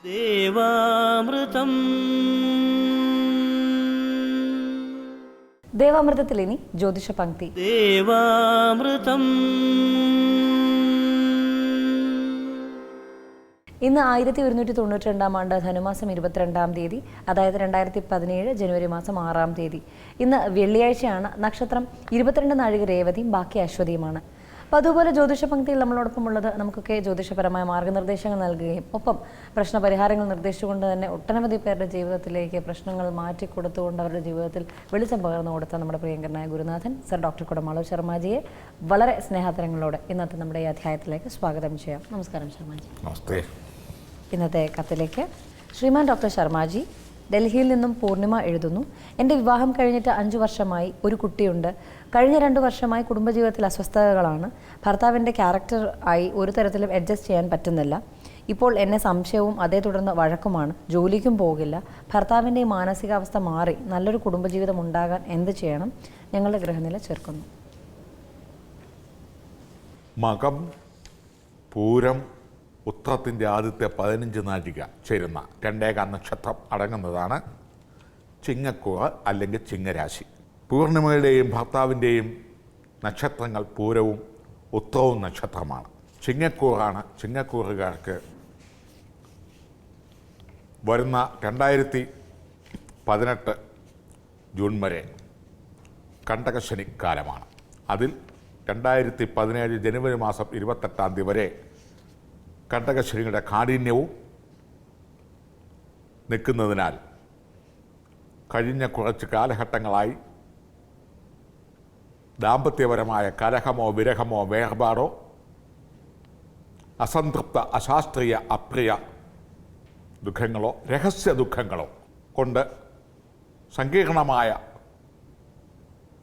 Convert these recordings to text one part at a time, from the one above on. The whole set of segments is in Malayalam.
ദേവാമൃതം. ദേവാമൃതത്തിൽ ഇനി ജ്യോതിഷ പങ്ക്തി. ദേവാമൃതം. ഇന്ന് 1192 ആണ്ട് ധനുമാസം 22-ാം തീയതി, അതായത് 2017 ജനുവരി മാസം 6-ാം തീയതി. ഇന്ന് വെള്ളിയാഴ്ചയാണ്. നക്ഷത്രം 22 നാഴിക രേവതിയും ബാക്കി അശ്വതിയുമാണ്. അപ്പോൾ അതുപോലെ ജ്യോതിഷ പങ്ക്തിയിൽ നമ്മളോടൊപ്പം ഉള്ളത് നമുക്കൊക്കെ ജ്യോതിഷപരമായ മാർഗ്ഗനിർദ്ദേശങ്ങൾ നൽകുകയും ഒപ്പം പ്രശ്നപരിഹാരങ്ങൾ നിർദ്ദേശിച്ചുകൊണ്ട് തന്നെ ഒട്ടനവധി പേരുടെ ജീവിതത്തിലേക്ക് പ്രശ്നങ്ങൾ മാറ്റിക്കൊടുത്തുകൊണ്ട് അവരുടെ ജീവിതത്തിൽ വെളിച്ചം പകർന്നു കൊടുത്ത നമ്മുടെ പ്രിയങ്കരനായ ഗുരുനാഥൻ സർ ഡോക്ടർ കുടമാളൂർ ശർമാജിയെ വളരെ സ്നേഹാദരങ്ങളോടെ ഇന്നത്തെ നമ്മുടെ ഈ അധ്യായത്തിലേക്ക് സ്വാഗതം ചെയ്യാം. നമസ്കാരം ശർമാജി. നമസ്തേ. ഇന്നത്തെ കത്തിലേക്ക് ശ്രീമാൻ ഡോക്ടർ ശർമാജി ഡൽഹിയിൽ നിന്നും പൂർണിമ എഴുതുന്നു. എൻ്റെ വിവാഹം കഴിഞ്ഞിട്ട് 5 വർഷമായി. ഒരു കുട്ടിയുണ്ട്. കഴിഞ്ഞ 2 വർഷമായി കുടുംബജീവിതത്തിൽ അസ്വസ്ഥതകളാണ്. ഭർത്താവിൻ്റെ ക്യാരക്ടർ ആയി ഒരു തരത്തിലും അഡ്ജസ്റ്റ് ചെയ്യാൻ പറ്റുന്നില്ല. ഇപ്പോൾ എന്നെ സംശയവും അതേ തുടർന്ന് വഴക്കുമാണ്. ജോലിക്കും പോകില്ല. ഭർത്താവിൻ്റെ ഈ മാനസികാവസ്ഥ മാറി നല്ലൊരു കുടുംബജീവിതം ഉണ്ടാകാൻ എന്ത് ചെയ്യണം? ഞങ്ങളുടെ ഗ്രഹനില ചേർക്കുന്നു. മകം, പൂരം, ഉത്രത്തിൻ്റെ ആദ്യത്തെ 15 നാഴിക ചേരുന്ന 2 നക്ഷത്രം അടങ്ങുന്നതാണ് ചിങ്ങക്കൂറ അല്ലെങ്കിൽ ചിങ്ങരാശി. പൂർണിമയുടെയും ഭർത്താവിൻ്റെയും നക്ഷത്രങ്ങൾ പൂരവും ഉത്രവും നക്ഷത്രമാണ്. ചിങ്ങക്കൂറാണ്. ചിങ്ങക്കൂറുകാർക്ക് വരുന്ന 2018 ജൂൺ വരെ കണ്ടകശനി കാലമാണ്. അതിൽ 2017 ജനുവരി മാസം 28-ാം തീയതി വരെ കണ്ടകശനിയുടെ കാഠിന്യവും നിൽക്കുന്നതിനാൽ കഴിഞ്ഞ കുറച്ച് കാലഘട്ടങ്ങളായി ദാമ്പത്യപരമായ കലഹമോ വിരഹമോ വേർപാടോ അസംതൃപ്ത അശാസ്ത്രീയ അപ്രിയ ദുഃഖങ്ങളോ രഹസ്യ ദുഃഖങ്ങളോ കൊണ്ട് സങ്കീർണമായ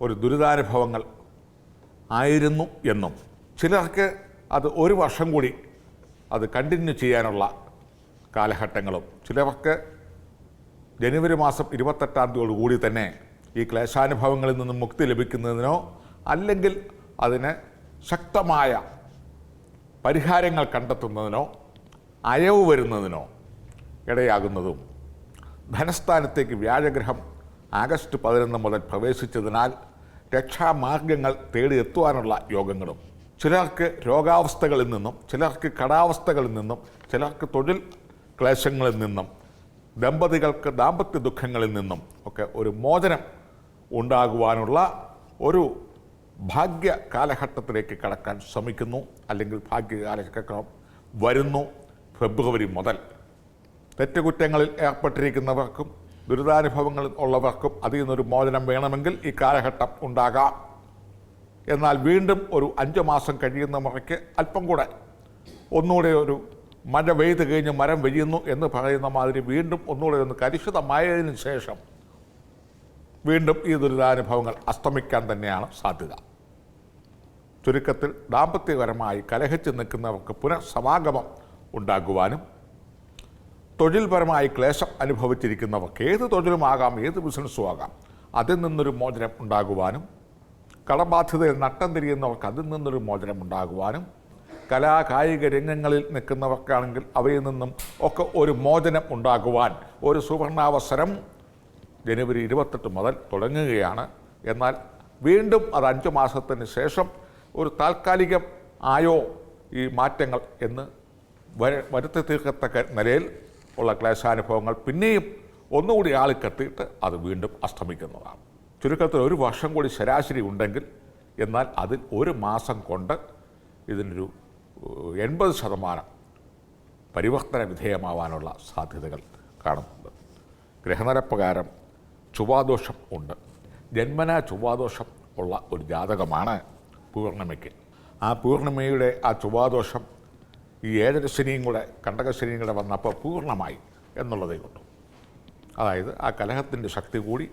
ഒരു ദുരിതാനുഭവങ്ങൾ ആയിരുന്നു എന്നും ചിലർക്ക് അത് 1 വർഷം കൂടി അത് കണ്ടിന്യൂ ചെയ്യാനുള്ള കാലഘട്ടങ്ങളും ചിലർക്ക് ജനുവരി മാസം 28-ാം തീയതിയോടുകൂടി തന്നെ ഈ ക്ലേശാനുഭവങ്ങളിൽ നിന്നും മുക്തി ലഭിക്കുന്നതിനോ അല്ലെങ്കിൽ അതിന് ശക്തമായ പരിഹാരങ്ങൾ കണ്ടെത്തുന്നതിനോ അയവ് വരുന്നതിനോ ഇടയാകുന്നതും ധനസ്ഥാനത്തേക്ക് വ്യാഴഗ്രഹം ആഗസ്റ്റ് 11 മുതൽ പ്രവേശിച്ചതിനാൽ രക്ഷാമാർഗങ്ങൾ തേടിയെത്തുവാനുള്ള യോഗങ്ങളും ചിലർക്ക് രോഗാവസ്ഥകളിൽ നിന്നും ചിലർക്ക് കടാവസ്ഥകളിൽ നിന്നും ചിലർക്ക് തൊഴിൽ ക്ലേശങ്ങളിൽ നിന്നും ദമ്പതികൾക്ക് ദാമ്പത്യ ദുഃഖങ്ങളിൽ നിന്നും ഒക്കെ ഒരു മോചനം ഉണ്ടാകുവാനുള്ള ഒരു ഭാഗ്യ കാലഘട്ടത്തിലേക്ക് കടക്കാൻ ശ്രമിക്കുന്നു. അല്ലെങ്കിൽ ഭാഗ്യ കാലഘട്ടം വരുന്നു. ഫെബ്രുവരി മുതൽ തെറ്റുകുറ്റങ്ങളിൽ ഏർപ്പെട്ടിരിക്കുന്നവർക്കും ദുരിതാനുഭവങ്ങളിൽ ഉള്ളവർക്കും അതിൽ നിന്നൊരു മോചനം വേണമെങ്കിൽ ഈ കാലഘട്ടം ഉണ്ടാകാം. എന്നാൽ വീണ്ടും ഒരു 5 മാസം കഴിയുന്ന മുറയ്ക്ക് അല്പം കൂടെ ഒന്നുകൂടെ ഒരു മഴ പെയ്ത് കഴിഞ്ഞ് മരം വെയ്യുന്നു എന്ന് പറയുന്ന മാതിരി വീണ്ടും ഒന്നുകൂടെ ഒന്ന് കലുഷിതമായതിനു ശേഷം വീണ്ടും ഈ ദുരിതാനുഭവങ്ങൾ അസ്തമിക്കാൻ തന്നെയാണ് സാധ്യത. ചുരുക്കത്തിൽ ദാമ്പത്യപരമായി കലഹിച്ച് നിൽക്കുന്നവർക്ക് പുനഃസമാഗമം ഉണ്ടാകുവാനും തൊഴിൽപരമായി ക്ലേശം അനുഭവിച്ചിരിക്കുന്നവർക്ക് ഏത് തൊഴിലുമാകാം ഏത് ബിസിനസ്സും ആകാം അതിൽ നിന്നൊരു മോചനം ഉണ്ടാകുവാനും കടബാധ്യതയിൽ നട്ടം തിരിയുന്നവർക്ക് അതിൽ നിന്നൊരു മോചനം ഉണ്ടാകുവാനും കലാകായിക രംഗങ്ങളിൽ നിൽക്കുന്നവർക്കാണെങ്കിൽ അവയിൽ നിന്നും ഒക്കെ ഒരു മോചനം ഉണ്ടാകുവാൻ ഒരു സുവർണാവസരം ജനുവരി 28 മുതൽ തുടങ്ങുകയാണ്. എന്നാൽ വീണ്ടും അത് 5 മാസത്തിന് ശേഷം ഒരു താൽക്കാലികം ആയോ ഈ മാറ്റങ്ങൾ എന്ന് വരുത്തി തീർക്കത്തക്ക നിലയിൽ ഉള്ള ക്ലേശാനുഭവങ്ങൾ പിന്നെയും ഒന്നുകൂടി ആളിക്കെത്തിയിട്ട് അത് വീണ്ടും അസ്തമിക്കുന്നതാണ്. ചുരുക്കത്തിൽ 1 വർഷം കൂടി ശരാശരി ഉണ്ടെങ്കിൽ എന്നാൽ അതിൽ 1 മാസം കൊണ്ട് ഇതിനൊരു 80% പരിവർത്തന വിധേയമാവാനുള്ള സാധ്യതകൾ കാണുന്നുണ്ട്. ഗ്രഹനിലപ്രകാരം ചൊവ്വാദോഷം ഉണ്ട്. ജന്മനാ ചൊവ്വാദോഷം ഉള്ള ഒരു ജാതകമാണ് പൂർണിമയ്ക്ക്. ആ പൂർണിമയുടെ ആ ചൊവ്വാദോഷം ഈ 7 ശനിയും കൂടെ കണ്ടകശനിയും കൂടെ വന്നപ്പോൾ പൂർണ്ണമായി എന്നുള്ളതേ കൊണ്ടു. അതായത് ആ കലഹത്തിൻ്റെ ശക്തി കൂടി,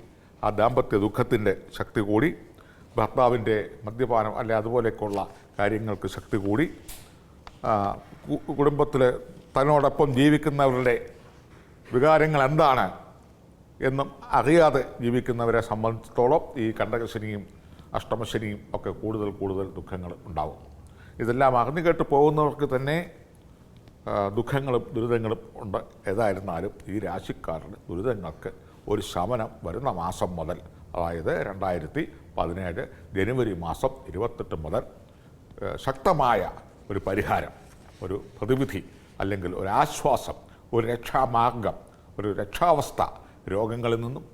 ആ ദാമ്പത്യ ദുഃഖത്തിൻ്റെ ശക്തി കൂടി, ഭർത്താവിൻ്റെ മദ്യപാനം അല്ലെ അതുപോലെയൊക്കെയുള്ള കാര്യങ്ങൾക്ക് ശക്തി കൂടി, കുടുംബത്തിൽ തന്നോടൊപ്പം ജീവിക്കുന്നവരുടെ വികാരങ്ങൾ എന്താണ് എന്നും അറിയാതെ ജീവിക്കുന്നവരെ സംബന്ധിച്ചിടത്തോളം ഈ കണ്ടകശനിയും അഷ്ടമശനിയും ഒക്കെ കൂടുതൽ ദുഃഖങ്ങൾ ഉണ്ടാവും. ഇതെല്ലാം അറിഞ്ഞു കേട്ട് പോകുന്നവർക്ക് തന്നെ ദുഃഖങ്ങളും ദുരിതങ്ങളും ഉണ്ട്. ഏതായിരുന്നാലും ഈ രാശിക്കാരുടെ ദുരിതങ്ങൾക്ക് ഒരു ശമനം വരുന്ന മാസം മുതൽ, അതായത് 2017 ജനുവരി മാസം 28 മുതൽ ശക്തമായ ഒരു പരിഹാരം, ഒരു പ്രതിവിധി, അല്ലെങ്കിൽ ഒരു ആശ്വാസം, ഒരു രക്ഷാമാർഗം, ഒരു രക്ഷാവസ്ഥ രോഗങ്ങളിൽ നിന്നും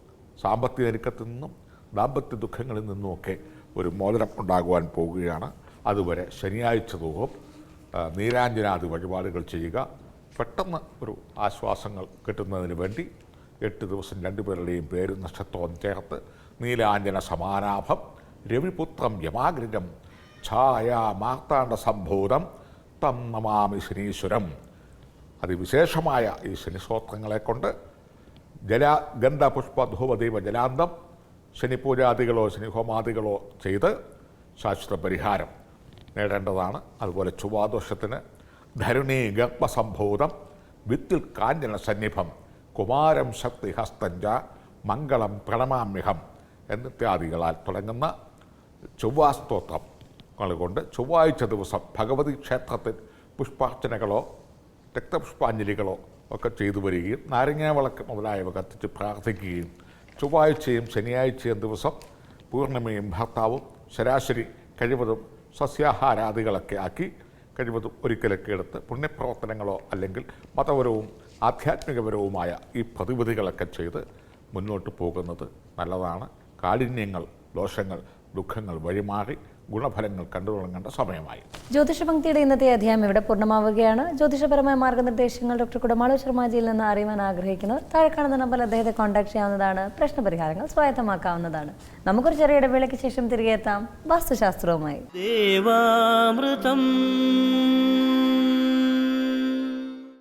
സാമ്പത്തിക ഞെരുക്കത്തിൽ നിന്നും ദാമ്പത്യ ദുഃഖങ്ങളിൽ നിന്നുമൊക്കെ ഒരു മോചനം ഉണ്ടാകുവാൻ പോകുകയാണ്. അതുവരെ ശനിയാഴ്ച തോറും നീരാഞ്ജനാദി വഴിപാടുകൾ ചെയ്യുക. പെട്ടെന്ന് ഒരു ആശ്വാസങ്ങൾ കിട്ടുന്നതിന് വേണ്ടി 8 ദിവസം രണ്ടുപേരുടെയും പേരും നക്ഷത്രവും ചേർത്ത് നീലാഞ്ജന സമാനാഭം രവിപുത്രം യമാഗ്രജം ഛായാ മാർത്താണ്ഡ സംഭൂതം തം നമാമി ശനീശ്വരം. അതിവിശേഷമായ ഈ ശനിസ്തോത്രങ്ങളെ കൊണ്ട് ഗന്ധ പുഷ്പ ധൂപദീപ ജലാന്തം ശനിപൂജാദികളോ ശനിഹോമാദികളോ ചെയ്ത് ശാശ്വത പരിഹാരം നേടേണ്ടതാണ്. അതുപോലെ ചൊവ്വാദോഷത്തിന് ധരുണീ ഗർഭസംഭൂതം വിത്തിൽ കാഞ്ചന സന്നിഭം കുമാരം ശക്തി ഹസ്തഞ്ച മംഗളം പ്രണമാമ്യഹം എന്നിത്യാദികളാൽ തുടങ്ങുന്ന ചൊവ്വാസ്തോത്രം കൊണ്ട് ചൊവ്വാഴ്ച ദിവസം ഭഗവതി ക്ഷേത്രത്തിൽ പുഷ്പാർച്ചനകളോ രക്തപുഷ്പാഞ്ജലികളോ ഒക്കെ ചെയ്തു വരികയും നാരങ്ങാവിളക്ക് മുതലായവ കത്തിച്ച് പ്രാർത്ഥിക്കുകയും ചൊവ്വാഴ്ചയും ശനിയാഴ്ചയും ദിവസം പൂർണ്ണിമയും ഭർത്താവും ശരാശരി കഴിവതും സസ്യാഹാരാദികളൊക്കെ ആക്കി കഴിവതും ഒരിക്കലൊക്കെ എടുത്ത് പുണ്യപ്രവർത്തനങ്ങളോ അല്ലെങ്കിൽ മതപരവും ആധ്യാത്മികപരവുമായ ഈ പ്രതിവിധികളൊക്കെ ചെയ്ത് മുന്നോട്ട് പോകുന്നത് നല്ലതാണ്. കാഠിന്യങ്ങൾ, ദോഷങ്ങൾ, ദുഃഖങ്ങൾ വഴിമാറി ഗുണഫലങ്ങൾ കണ്ടു തുടങ്ങേണ്ട സമയമായി. ജ്യോതിഷപംക്തിയുടെ ഇന്നത്തെ അധ്യായം ഇവിടെ പൂർണ്ണമാവുകയാണ്. ജ്യോതിഷപരമായ മാർഗ്ഗനിർദ്ദേശങ്ങൾ ഡോക്ടർ കുടമാളൂർ ശർമാജിയിൽ നിന്ന് അറിയാൻ ആഗ്രഹിക്കുന്നവർ താഴെ കാണുന്ന നമ്പറിൽ അദ്ദേഹത്തെ കോൺടാക്ട് ചെയ്യാവുന്നതാണ്. പ്രശ്നപരിഹാരങ്ങൾ സ്വായത്തമാക്കാവുന്നതാണ്. നമുക്കൊരു ചെറിയ ഇടവേളയ്ക്ക് ശേഷം തിരികെ എത്താം വാസ്തുശാസ്ത്രവുമായി. ദേവാമൃതം